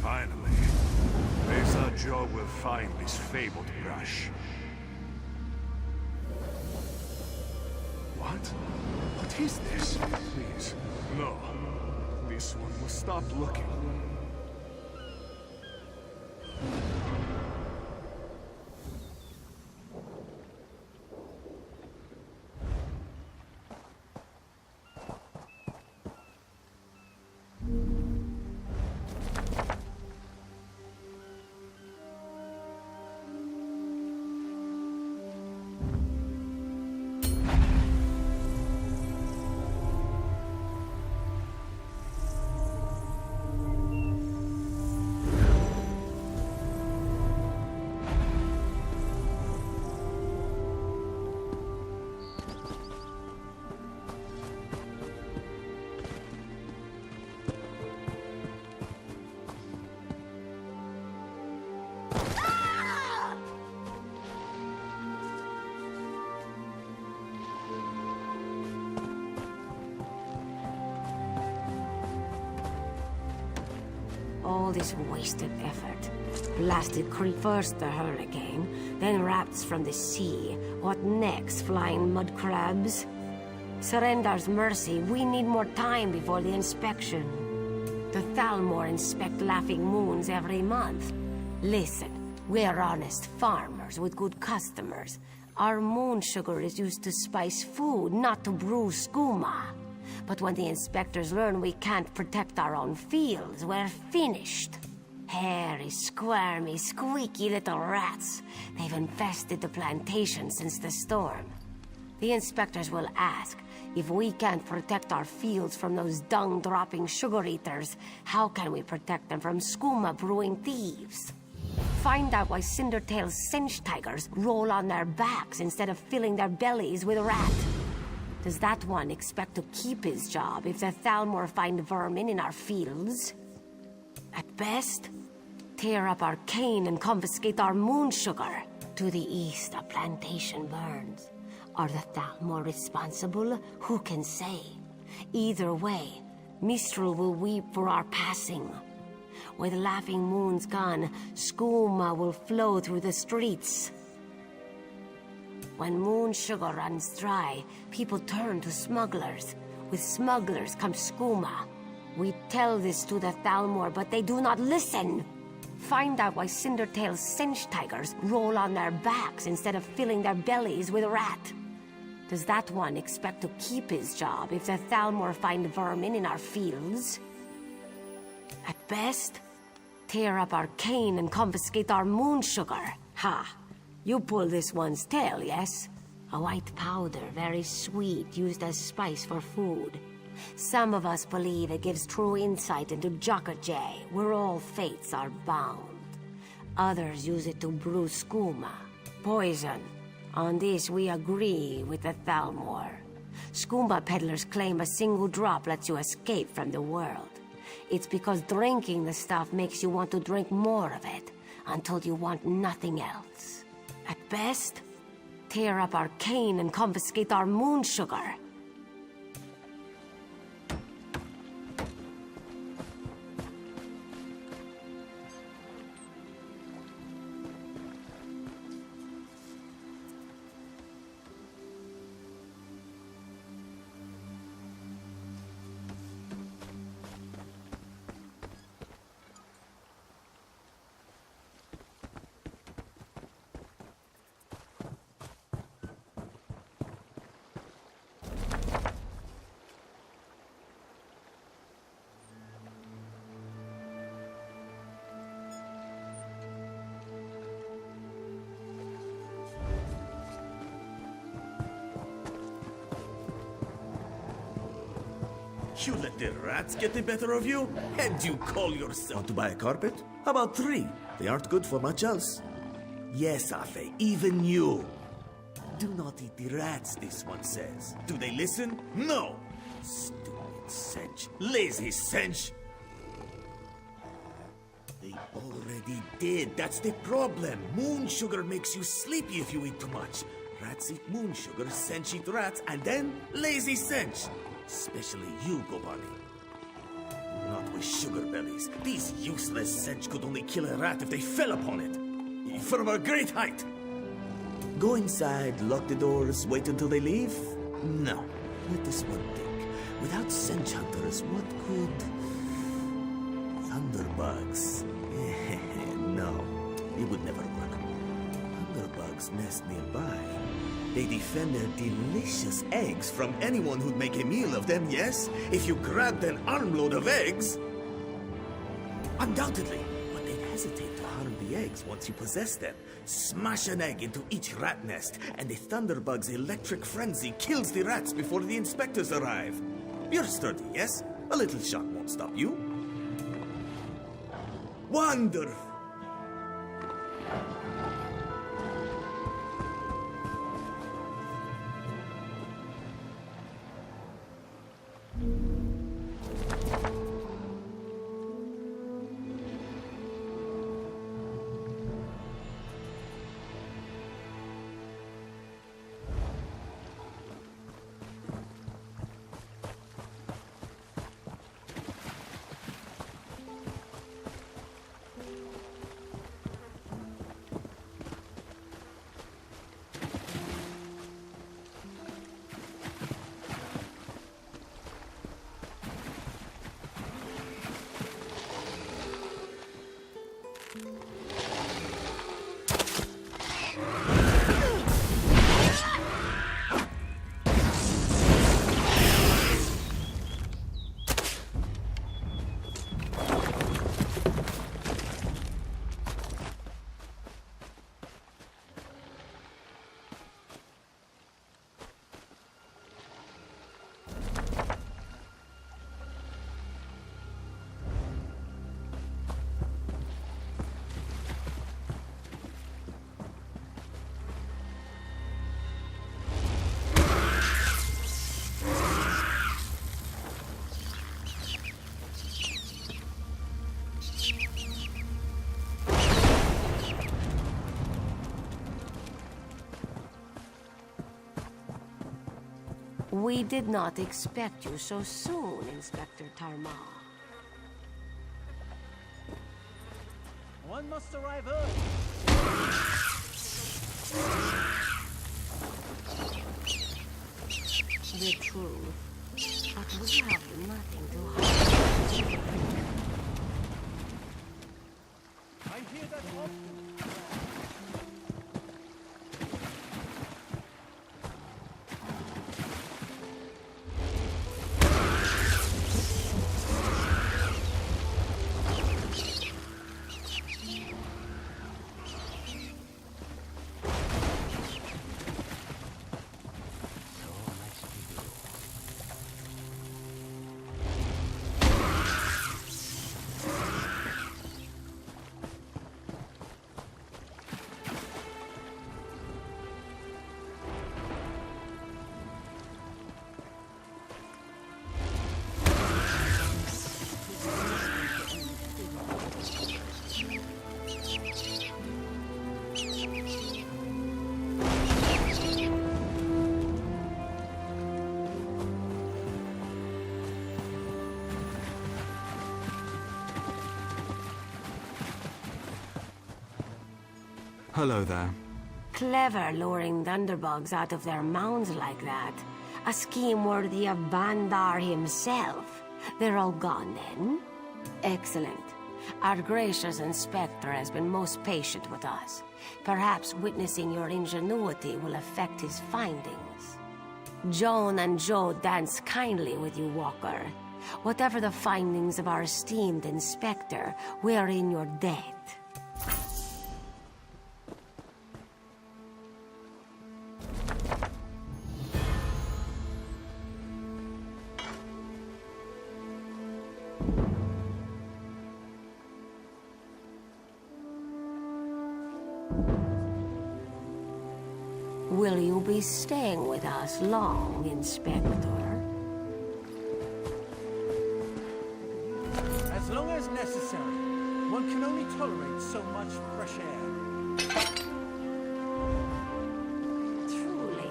Finally, ESO Joe will find this fabled brush. What? What is this? Please, no. This one must stop looking. All this wasted effort. Blasted creep first the hurricane, then rats from the sea. What next, flying mud crabs? Surrender's mercy, we need more time before the inspection. The Thalmor inspect laughing moons every month. Listen, we're honest farmers with good customers. Our moon sugar is used to spice food, not to brew skooma. But when the inspectors learn we can't protect our own fields, we're finished. Hairy, squirmy, squeaky little rats. They've infested the plantation since the storm. The inspectors will ask, if we can't protect our fields from those dung-dropping sugar-eaters, how can we protect them from skooma-brewing thieves? Find out why Cindertail's cinch tigers roll on their backs instead of filling their bellies with rat. Does that one expect to keep his job if the Thalmor find vermin in our fields? At best, tear up our cane and confiscate our moon sugar. To the east, a plantation burns. Are the Thalmor responsible? Who can say? Either way, Mistral will weep for our passing. With laughing moons gone, skooma will flow through the streets. When moon sugar runs dry, people turn to smugglers. With smugglers comes skooma. We tell this to the Thalmor, but they do not listen. Find out why Cindertail's cinch tigers roll on their backs instead of filling their bellies with rat. Does that one expect to keep his job if the Thalmor find vermin in our fields? At best, tear up our cane and confiscate our moon sugar. Ha! You pull this one's tail, yes? A white powder, very sweet, used as spice for food. Some of us believe it gives true insight into Jokajay, where all fates are bound. Others use it to brew skooma, poison. On this we agree with the Thalmor. Skooma peddlers claim a single drop lets you escape from the world. It's because drinking the stuff makes you want to drink more of it, until you want nothing else. At best, tear up our cane and confiscate our moon sugar. You let the rats get the better of you? And you call yourself... Want to buy a carpet? How about 3? They aren't good for much else. Yes, Afe, even you. Do not eat the rats, this one says. Do they listen? No! Stupid cinch. Lazy cinch. They already did. That's the problem. Moon sugar makes you sleepy if you eat too much. Rats eat moon sugar, Sench eat rats, and then lazy Sench. Especially you, Gobani. Not with sugar bellies. These useless Sench could only kill a rat if they fell upon it. From a great height. Go inside, lock the doors, wait until they leave? No. Let this one think. Without Sench hunters, what could... Thunderbugs. No, it would never work. Thunderbugs nest nearby. They defend their delicious eggs from anyone who'd make a meal of them, yes? If you grabbed an armload of eggs... Undoubtedly, but they'd hesitate to harm the eggs once you possess them. Smash an egg into each rat nest, and the Thunderbug's electric frenzy kills the rats before the inspectors arrive. You're sturdy, yes? A little shock won't stop you. Wonderful! We did not expect you so soon, Inspector Tarma. One must arrive early. The truth. But we have nothing to hide. I hear that often. Hello there. Clever luring thunderbugs out of their mounds like that. A scheme worthy of Bandar himself. They're all gone then? Excellent. Our gracious inspector has been most patient with us. Perhaps witnessing your ingenuity will affect his findings. Joan and Joe dance kindly with you, Walker. Whatever the findings of our esteemed inspector, we're in your debt. Will you be staying with us long, Inspector? As long as necessary. One can only only tolerate so much fresh air. Truly,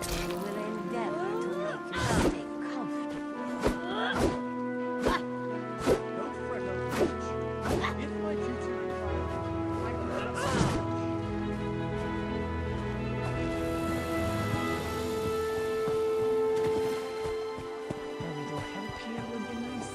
we will endeavor to make you stay comfortable. Don't fret over much. If my duty requires, I can help so much. A little help here would be nice.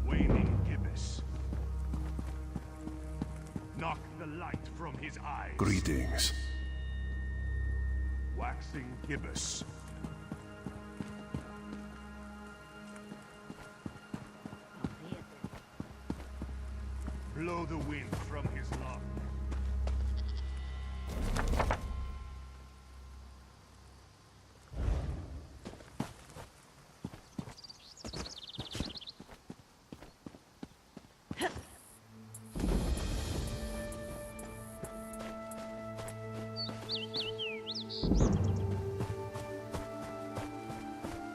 Waning gibbous. Knock the light from his eyes. Greetings. Waxing gibbous. Blow the wind from his lung.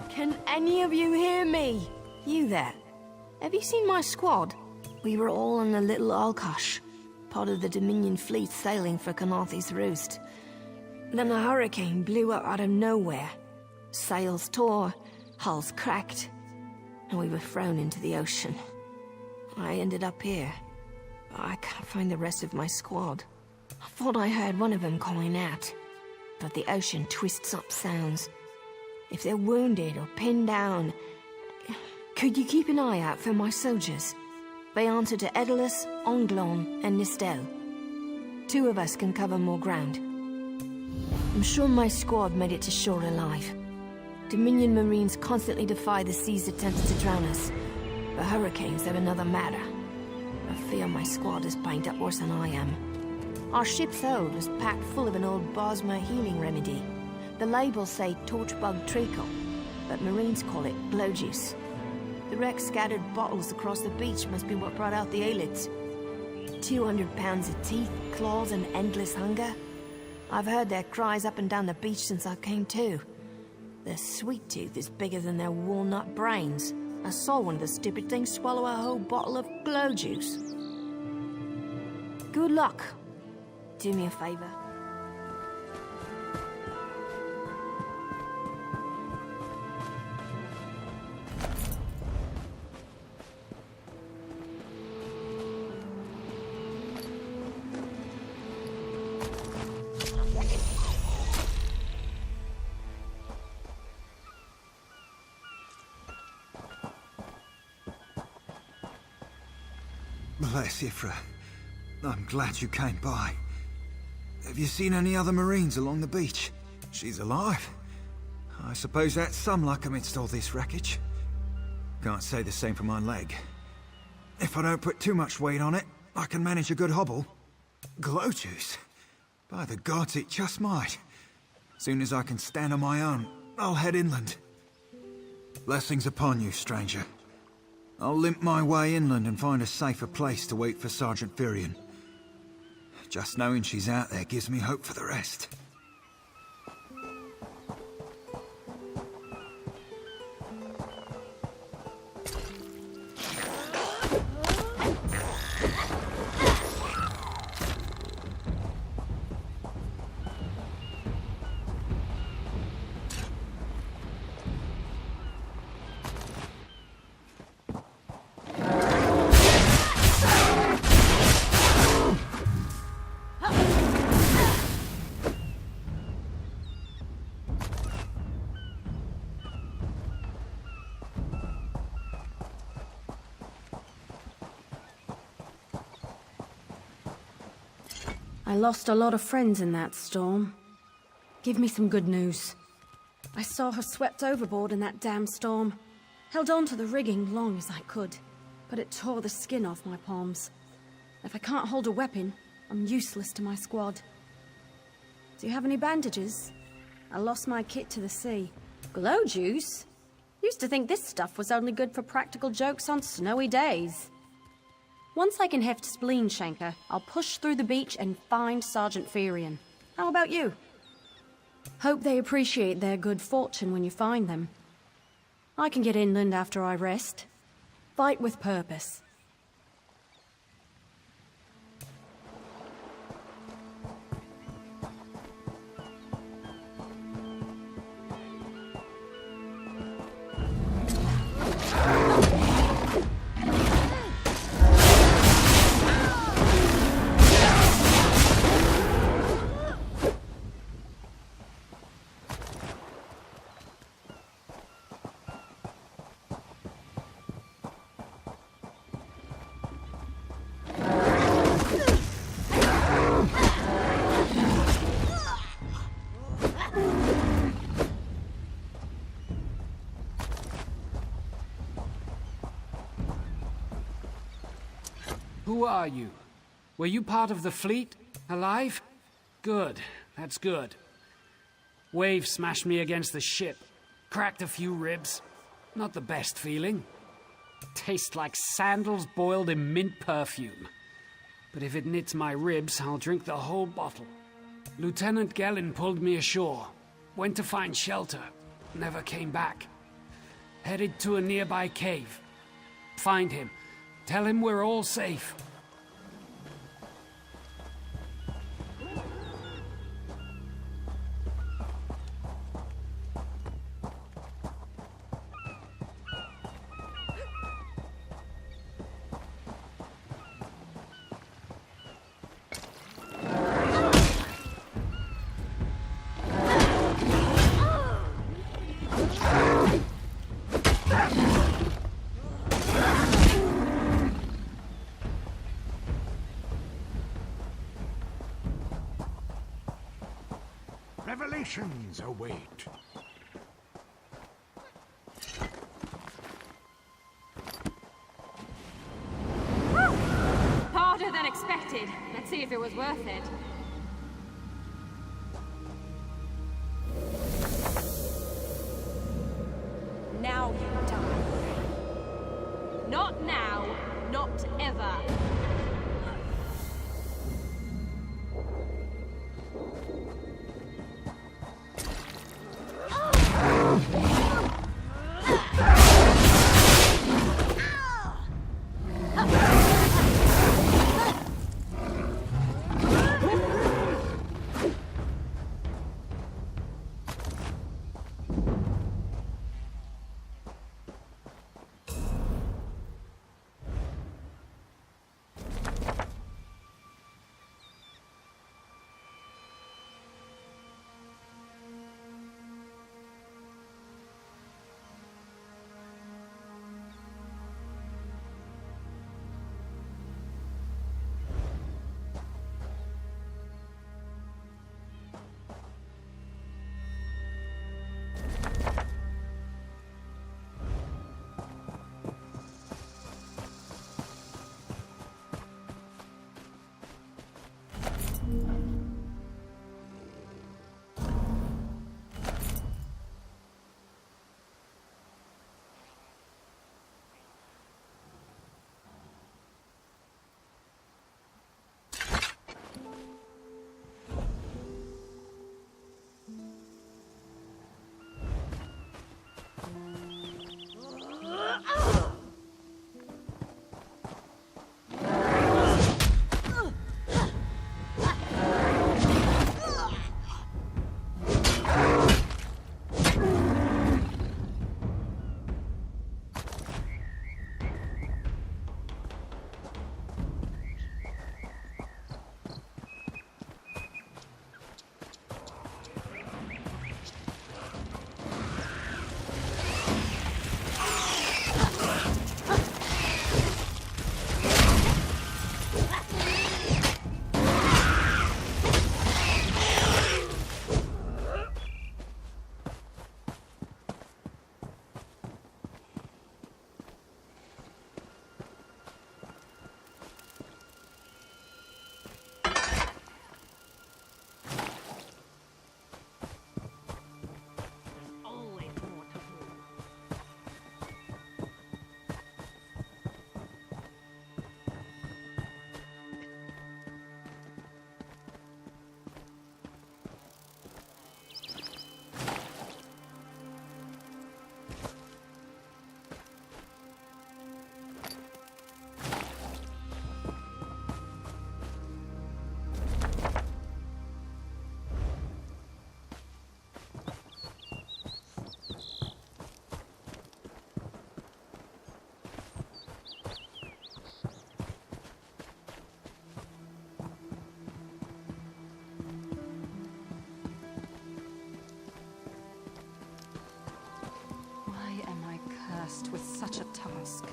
Can any of you hear me? You there? Have you seen my squad? We were all on a little Alkosh, part of the Dominion fleet sailing for Canarthy's Roost. Then a hurricane blew up out of nowhere. Sails tore, hulls cracked, and we were thrown into the ocean. I ended up here, but I can't find the rest of my squad. I thought I heard one of them calling out, but the ocean twists up sounds. If they're wounded or pinned down, could you keep an eye out for my soldiers? They answer to Edalus, Onglon, and Nistel. 2 of us can cover more ground. I'm sure my squad made it to shore alive. Dominion Marines constantly defy the sea's attempts to drown us, but hurricanes are another matter. I fear my squad is banged up worse than I am. Our ship's hold was packed full of an old Bosmer healing remedy. The labels say torchbug treacle, but Marines call it glow juice. The wreck scattered bottles across the beach must be what brought out the aelids. 200 pounds of teeth, claws, and endless hunger. I've heard their cries up and down the beach since I came to. Their sweet tooth is bigger than their walnut brains. I saw one of the stupid things swallow a whole bottle of glow juice. Good luck. Do me a favor. Bless Ifra. I'm glad you came by. Have you seen any other Marines along the beach? She's alive. I suppose that's some luck amidst all this wreckage. Can't say the same for my leg. If I don't put too much weight on it, I can manage a good hobble. Glow juice? By the gods, it just might. Soon as I can stand on my own, I'll head inland. Blessings upon you, stranger. I'll limp my way inland and find a safer place to wait for Sergeant Firion. Just knowing she's out there gives me hope for the rest. I lost a lot of friends in that storm. Give me some good news. I saw her swept overboard in that damn storm. Held on to the rigging long as I could, but it tore the skin off my palms. If I can't hold a weapon, I'm useless to my squad. Do you have any bandages? I lost my kit to the sea. Glow juice? Used to think this stuff was only good for practical jokes on snowy days. Once I can heft Spleen Shanker, I'll push through the beach and find Sergeant Ferian. How about you? Hope they appreciate their good fortune when you find them. I can get inland after I rest. Fight with purpose. Who are you? Were you part of the fleet? Alive? Good. That's good. Wave smashed me against the ship. Cracked a few ribs. Not the best feeling. Tastes like sandals boiled in mint perfume. But if it knits my ribs, I'll drink the whole bottle. Lieutenant Gellin pulled me ashore. Went to find shelter. Never came back. Headed to a nearby cave. Find him. Tell him we're all safe. Revelations await. Harder than expected. Let's see if it was worth it. Now you die. Not now, not ever. cursed with such a task.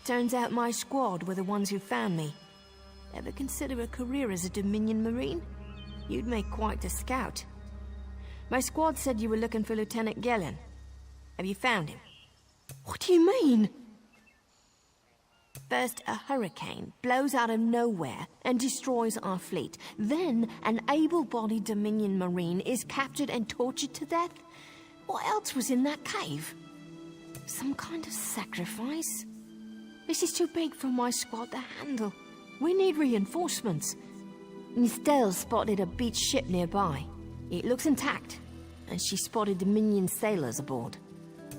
Turns out my squad were the ones who found me. Ever consider a career as a Dominion Marine? You'd make quite a scout. My squad said you were looking for Lieutenant Gellin. Have you found him? What do you mean? First, a hurricane blows out of nowhere and destroys our fleet. Then, an able-bodied Dominion Marine is captured and tortured to death? What else was in that cave? Some kind of sacrifice? This is too big for my squad to handle. We need reinforcements. Nistel spotted a beached ship nearby. It looks intact, and she spotted Dominion sailors aboard.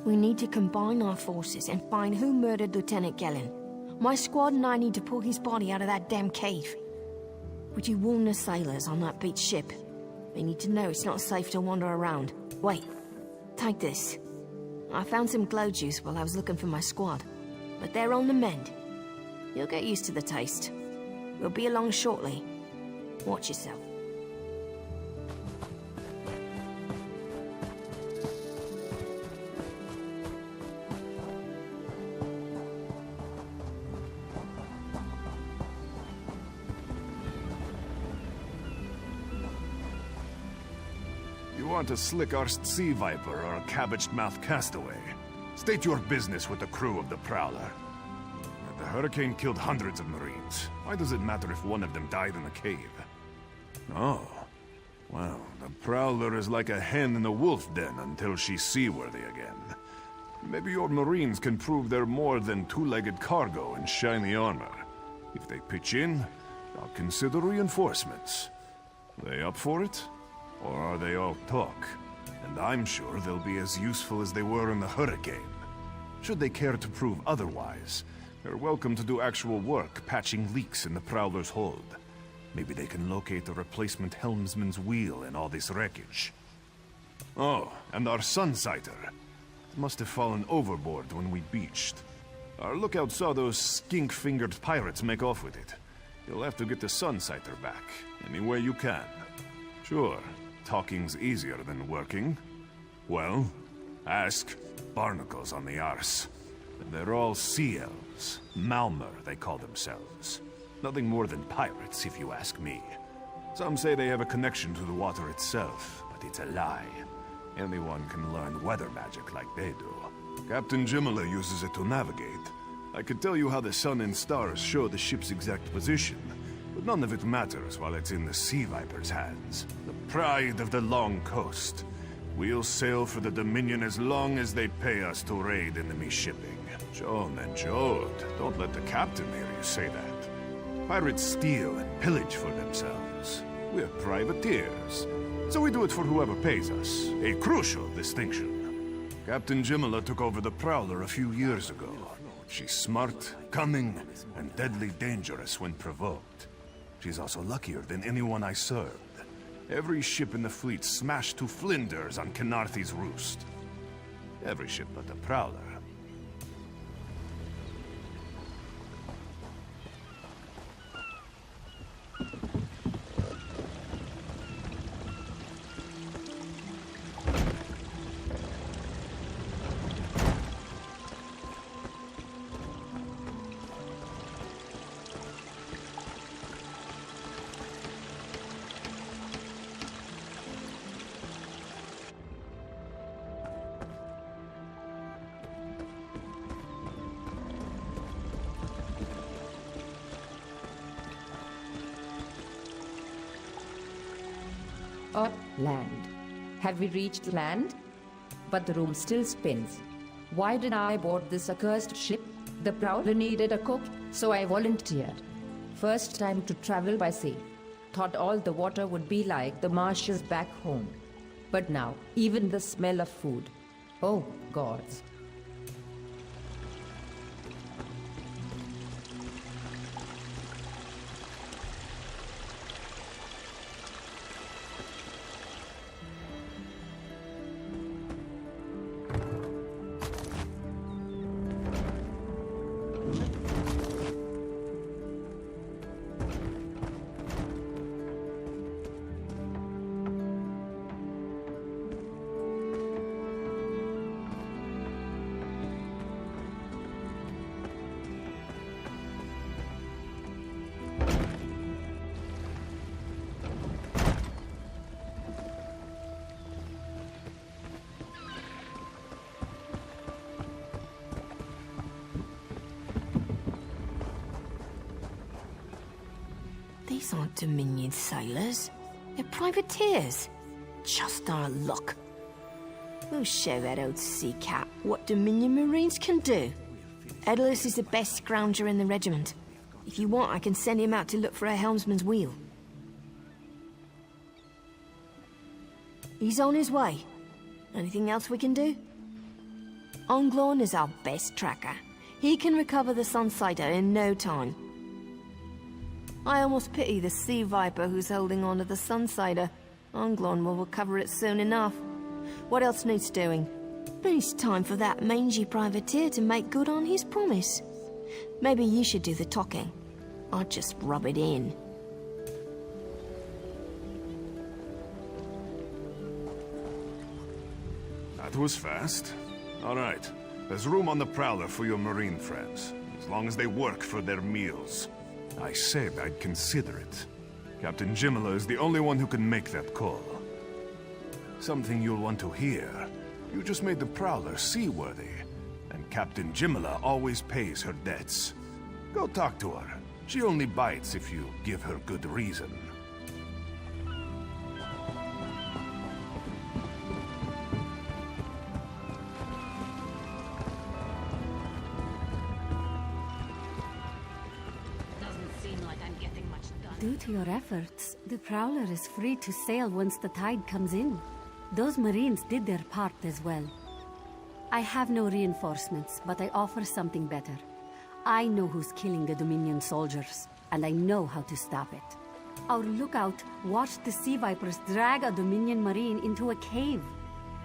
We need to combine our forces and find who murdered Lieutenant Gellin. My squad and I need to pull his body out of that damn cave. Would you warn the sailors on that beached ship? They need to know it's not safe to wander around. Wait, take this. I found some glow juice while I was looking for my squad. But they're on the mend. You'll get used to the taste. We'll be along shortly. Watch yourself. You want a slick-arsed sea viper or a cabbage-mouthed castaway? State your business with the crew of the Prowler. The hurricane killed hundreds of Marines. Why does it matter if one of them died in the cave? Oh. Well, the Prowler is like a hen in a wolf den until she's seaworthy again. Maybe your Marines can prove they're more than two-legged cargo in shiny armor. If they pitch in, I'll consider reinforcements. They up for it? Or are they all talk? And I'm sure they'll be as useful as they were in the hurricane. Should they care to prove otherwise, they're welcome to do actual work patching leaks in the Prowler's hold. Maybe they can locate a replacement helmsman's wheel in all this wreckage. Oh, and our Sunsighter. It must have fallen overboard when we beached. Our lookout saw those skink-fingered pirates make off with it. You'll have to get the Sunsighter back, any way you can. Sure, talking's easier than working. Well, ask Barnacles on the arse. They're all sea elves. Malmer, they call themselves. Nothing more than pirates, if you ask me. Some say they have a connection to the water itself, but it's a lie. Anyone can learn weather magic like they do. Captain Jimala uses it to navigate. I could tell you how the sun and stars show the ship's exact position, but none of it matters while it's in the Sea Viper's hands. The pride of the long coast. We'll sail for the Dominion as long as they pay us to raid enemy shipping. Joan and Jode, don't let the captain hear you say that. Pirates steal and pillage for themselves. We're privateers, so we do it for whoever pays us. A crucial distinction. Captain Jimala took over the Prowler a few years ago. She's smart, cunning, and deadly dangerous when provoked. She's also luckier than anyone I served. Every ship in the fleet smashed to flinders on Kynarthi's roost. Every ship but the Prowler. Land. Have we reached land? But the room still spins. Why did I board this accursed ship? The Prowler needed a cook, so I volunteered. First time to travel by sea. Thought all the water would be like the marshes back home. But now, even the smell of food. Oh, gods. These aren't Dominion sailors. They're privateers. Just our luck. We'll show that old sea cat what Dominion Marines can do. Edalus is the best scrounger in the regiment. If you want, I can send him out to look for a helmsman's wheel. He's on his way. Anything else we can do? Onglorn is our best tracker. He can recover the Sunsider in no time. I almost pity the Sea Viper who's holding on to the Sunsider. Onglorn will recover it soon enough. What else needs doing? It's time for that mangy privateer to make good on his promise. Maybe you should do the talking. I'll just rub it in. That was fast. All right. There's room on the Prowler for your Marine friends, as long as they work for their meals. I said I'd consider it. Captain Jimala is the only one who can make that call. Something you'll want to hear. You just made the Prowler seaworthy, and Captain Jimala always pays her debts. Go talk to her. She only bites if you give her good reason. Due to your efforts, the Prowler is free to sail once the tide comes in. Those Marines did their part as well. I have no reinforcements, but I offer something better. I know who's killing the Dominion soldiers, and I know how to stop it. Our lookout watched the Sea Vipers drag a Dominion Marine into a cave.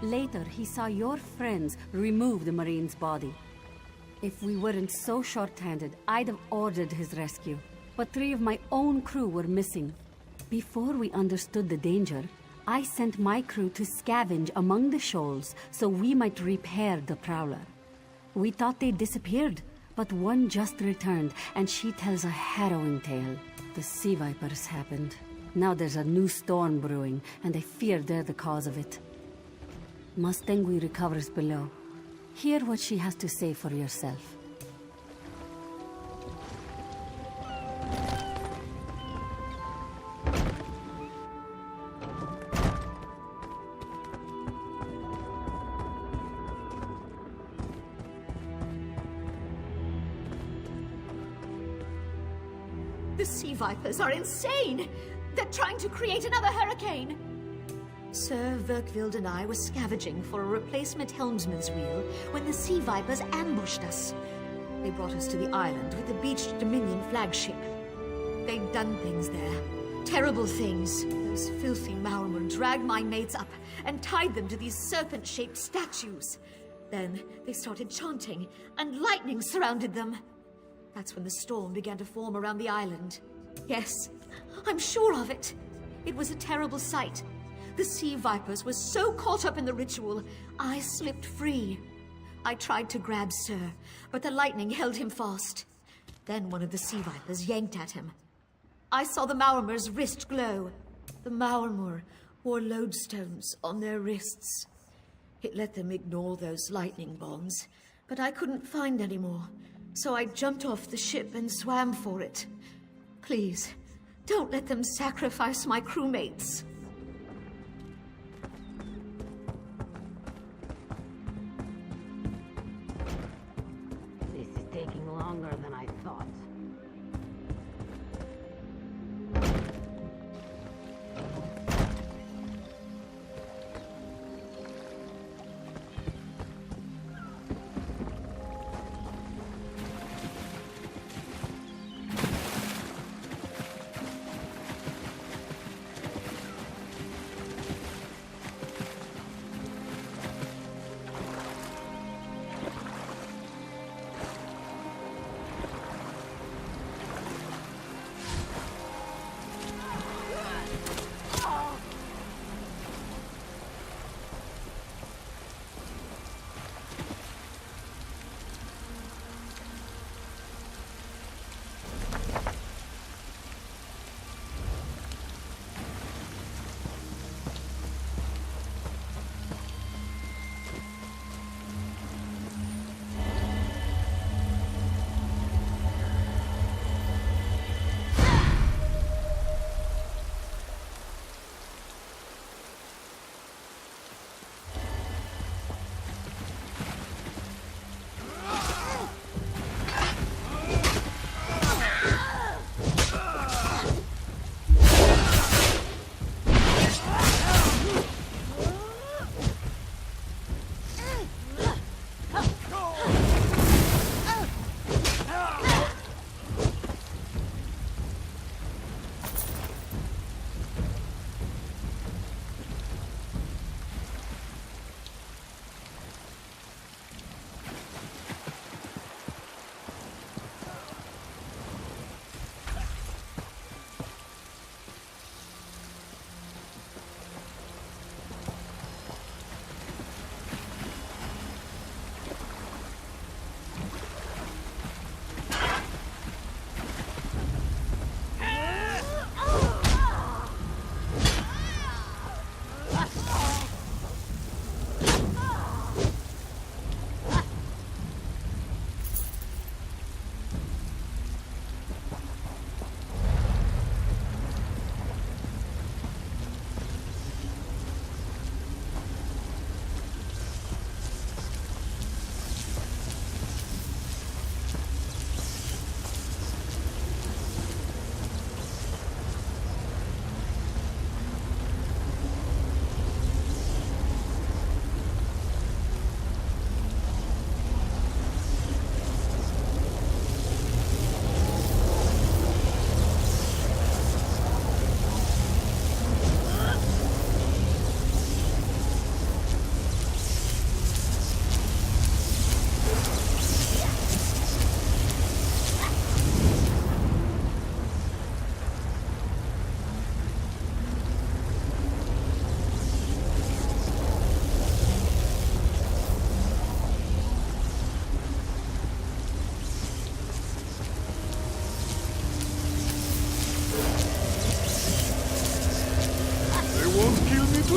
Later, he saw your friends remove the Marine's body. If we weren't so short-handed, I'd have ordered his rescue. But 3 of my own crew were missing. Before we understood the danger, I sent my crew to scavenge among the shoals so we might repair the Prowler. We thought they disappeared, but one just returned, and she tells a harrowing tale. The sea vipers happened. Now there's a new storm brewing, and they fear they're the cause of it. Mustangui recovers below. Hear what she has to say for yourself. The sea vipers are insane! They're trying to create another hurricane! Sir Verkvild and I were scavenging for a replacement helmsman's wheel when the sea vipers ambushed us. They brought us to the island with the beached Dominion flagship. They'd done things there. Terrible things. Those filthy Maulmer dragged my mates up and tied them to these serpent-shaped statues. Then they started chanting, and lightning surrounded them. That's when the storm began to form around the island. Yes, I'm sure of it. It was a terrible sight. The sea vipers were so caught up in the ritual, I slipped free. I tried to grab Sir, but the lightning held him fast. Then one of the sea vipers yanked at him. I saw the Maulmer's wrist glow. The Maulmer wore lodestones on their wrists. It let them ignore those lightning bombs, but I couldn't find any more. So I jumped off the ship and swam for it. Please, don't let them sacrifice my crewmates. This is taking longer than I thought.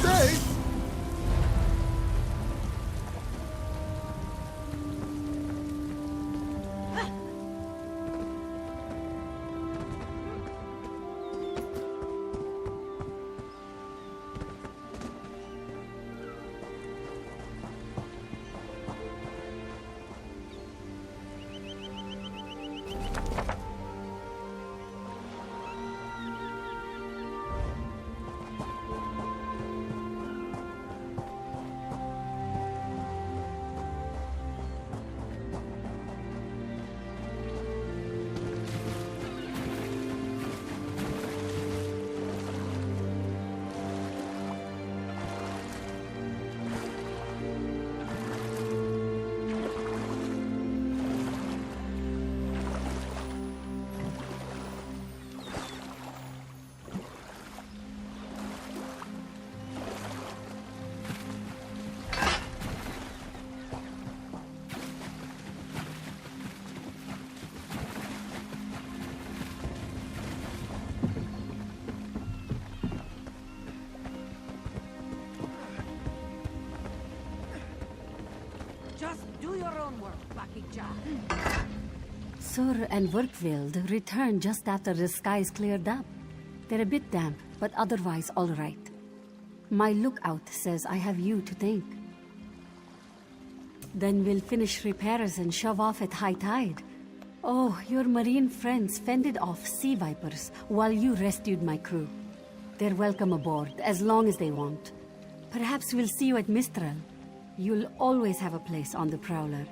today! Just do your own work, Bakija. Sur and Verkvild returned just after the skies cleared up. They're a bit damp, but otherwise all right. My lookout says I have you to thank. Then we'll finish repairs and shove off at high tide. Oh, your marine friends fended off sea vipers while you rescued my crew. They're welcome aboard, as long as they want. Perhaps we'll see you at Mistral. You'll always have a place on the Prowler.